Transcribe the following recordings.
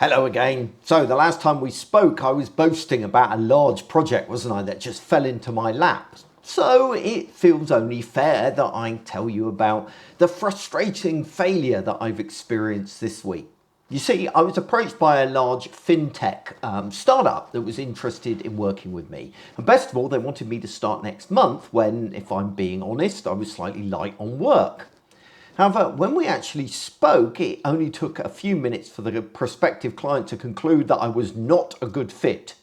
Hello again. So the last time we spoke, I was boasting about a large project, wasn't I, that just fell into my lap. So it feels only fair that I tell you about the frustrating failure that I've experienced this week. You see, I was approached by a large fintech startup that was interested in working with me. And best of all, they wanted me to start next month when, if I'm being honest, I was slightly light on work. However, when we actually spoke, it only took a few minutes for the prospective client to conclude that I was not a good fit.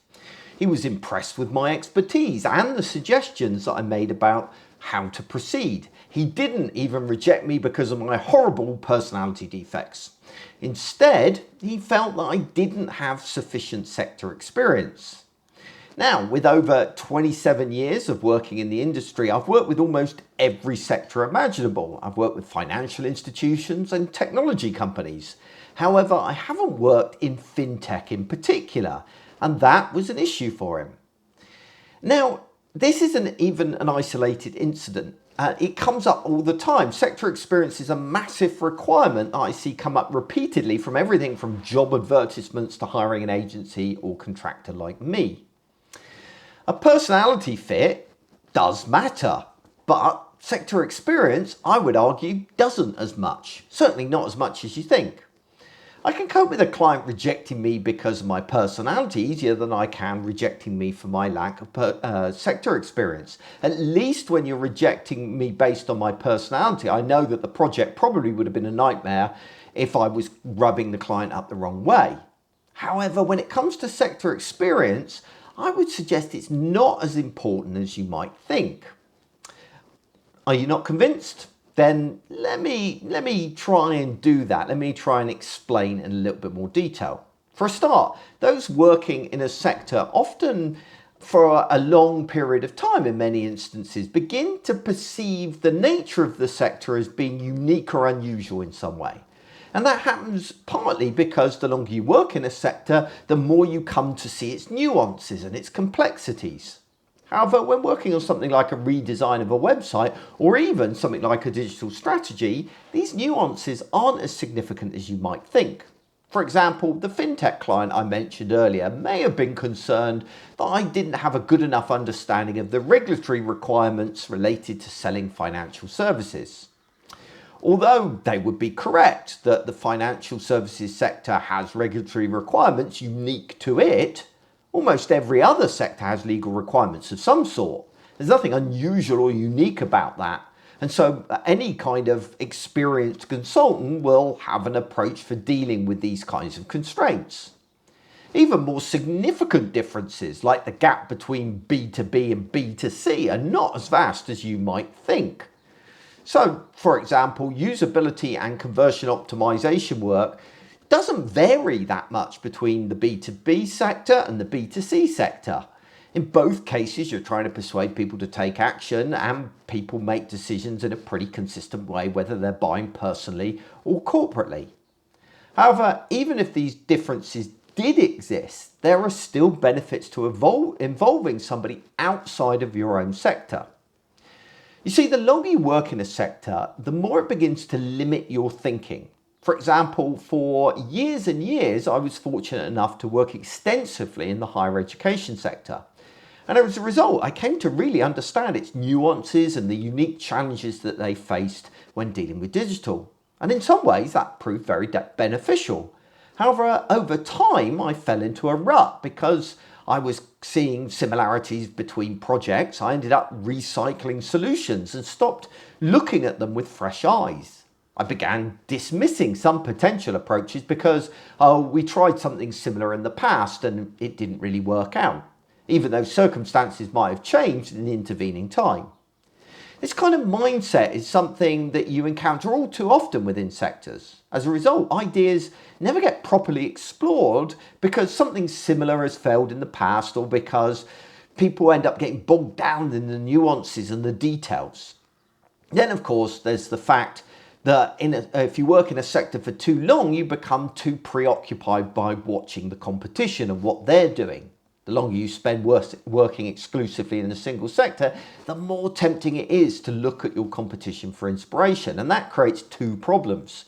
He was impressed with my expertise and the suggestions that I made about how to proceed. He didn't even reject me because of my horrible personality defects. Instead, he felt that I didn't have sufficient sector experience. Now, with over 27 years of working in the industry, I've worked with almost every sector imaginable. I've worked with financial institutions and technology companies. However, I haven't worked in fintech in particular, and that was an issue for him. Now, this isn't even an isolated incident. It comes up all the time. Sector experience is a massive requirement that I see come up repeatedly from everything from job advertisements to hiring an agency or contractor like me. A personality fit does matter, but sector experience, I would argue, doesn't as much. Certainly not as much as you think. I can cope with a client rejecting me because of my personality easier than I can rejecting me for my lack of sector experience. At least when you're rejecting me based on my personality, I know that the project probably would have been a nightmare if I was rubbing the client up the wrong way. However, when it comes to sector experience, I would suggest it's not as important as you might think. Are you not convinced? Then let me try and do that. Let me try and explain in a little bit more detail. For a start, those working in a sector often for a long period of time in many instances begin to perceive the nature of the sector as being unique or unusual in some way. And that happens partly because the longer you work in a sector, the more you come to see its nuances and its complexities. However, when working on something like a redesign of a website or even something like a digital strategy, these nuances aren't as significant as you might think. For example, the fintech client I mentioned earlier may have been concerned that I didn't have a good enough understanding of the regulatory requirements related to selling financial services. Although they would be correct that the financial services sector has regulatory requirements unique to it, almost every other sector has legal requirements of some sort. There's nothing unusual or unique about that. And so any kind of experienced consultant will have an approach for dealing with these kinds of constraints. Even more significant differences, like the gap between B2B and B2C, are not as vast as you might think. So, for example, usability and conversion optimization work doesn't vary that much between the B2B sector and the B2C sector. In both cases, you're trying to persuade people to take action, and people make decisions in a pretty consistent way, whether they're buying personally or corporately. However, even if these differences did exist, there are still benefits to involving somebody outside of your own sector. You see, the longer you work in a sector, the more it begins to limit your thinking. For example, for years and years, I was fortunate enough to work extensively in the higher education sector. And as a result, I came to really understand its nuances and the unique challenges that they faced when dealing with digital. And in some ways, that proved very beneficial. However, over time, I fell into a rut because I was seeing similarities between projects. I ended up recycling solutions and stopped looking at them with fresh eyes. I began dismissing some potential approaches because, we tried something similar in the past and it didn't really work out, even though circumstances might have changed in the intervening time. This kind of mindset is something that you encounter all too often within sectors. As a result, ideas never get properly explored because something similar has failed in the past, or because people end up getting bogged down in the nuances and the details. Then, of course, there's the fact that if you work in a sector for too long, you become too preoccupied by watching the competition and what they're doing. The longer you spend working exclusively in a single sector, the more tempting it is to look at your competition for inspiration. And that creates two problems.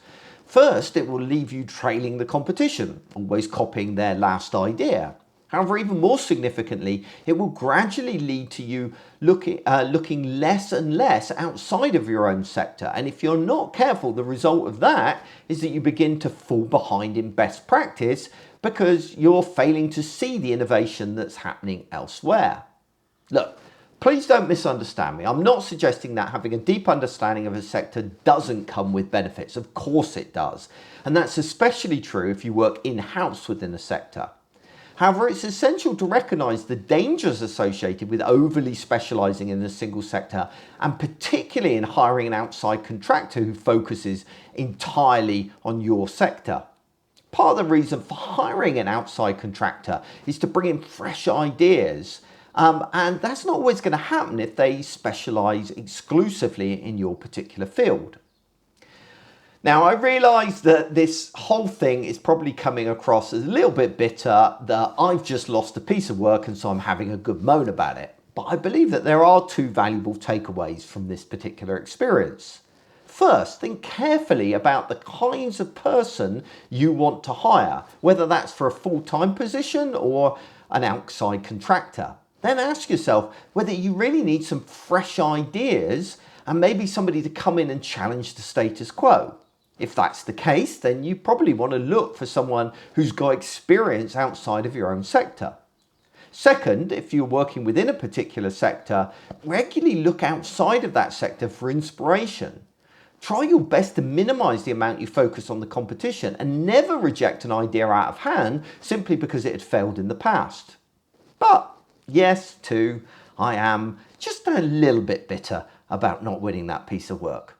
First, it will leave you trailing the competition, always copying their last idea. However, even more significantly, it will gradually lead to you looking less and less outside of your own sector. And if you're not careful, the result of that is that you begin to fall behind in best practice because you're failing to see the innovation that's happening elsewhere. Look, please don't misunderstand me. I'm not suggesting that having a deep understanding of a sector doesn't come with benefits. Of course it does. And that's especially true if you work in-house within a sector. However, it's essential to recognise the dangers associated with overly specialising in a single sector, and particularly in hiring an outside contractor who focuses entirely on your sector. Part of the reason for hiring an outside contractor is to bring in fresh ideas, and that's not always going to happen if they specialise exclusively in your particular field. Now, I realise that this whole thing is probably coming across as a little bit bitter, that I've just lost a piece of work and so I'm having a good moan about it. But I believe that there are two valuable takeaways from this particular experience. First, think carefully about the kinds of person you want to hire, whether that's for a full-time position or an outside contractor. Then ask yourself whether you really need some fresh ideas and maybe somebody to come in and challenge the status quo. If that's the case, then you probably want to look for someone who's got experience outside of your own sector. Second, if you're working within a particular sector, regularly look outside of that sector for inspiration. Try your best to minimize the amount you focus on the competition and never reject an idea out of hand simply because it had failed in the past. But yes, too, I am just a little bit bitter about not winning that piece of work.